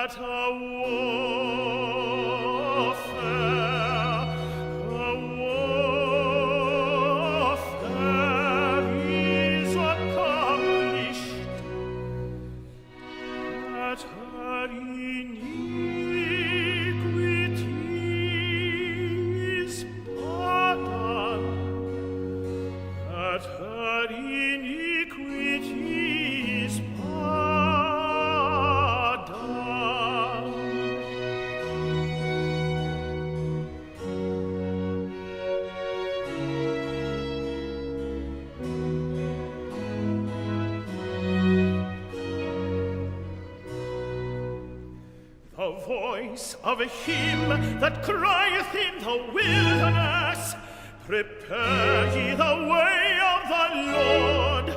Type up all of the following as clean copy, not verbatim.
At a warfare is accomplished, at her iniquity is pardoned, at her iniquity is the voice of him that crieth in the wilderness, prepare ye the way of the Lord,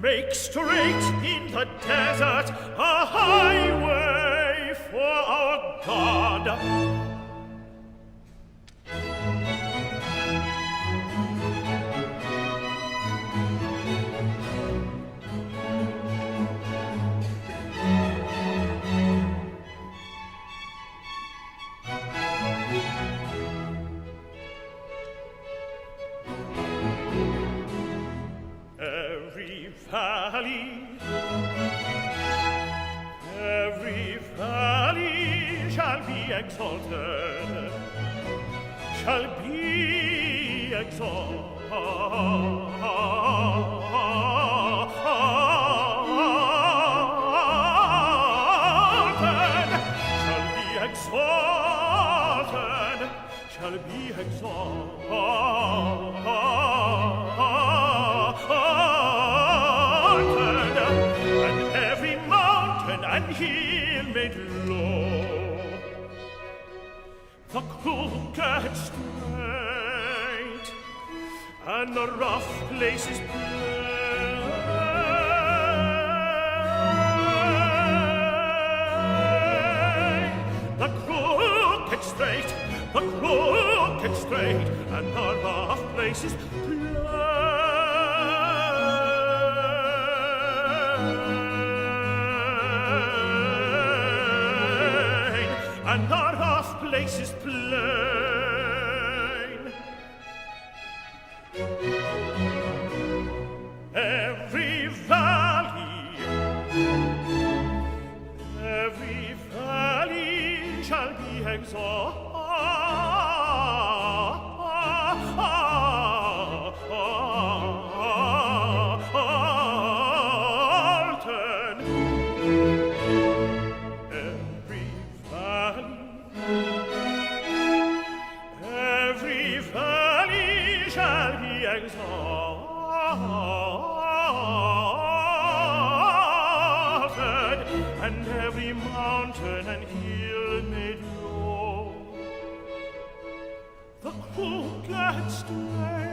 make straight in the desert a highway for our God. Every valley shall be exalted, shall be exalted, shall be exalted, and every mountain and hill made low, the crooked straight, and the rough places plain, the crooked straight, and the rough places plain, and the rough places plain. Every valley shall be exalted, every valley shall be exalted, and every mountain and hill made low, the crooked straight,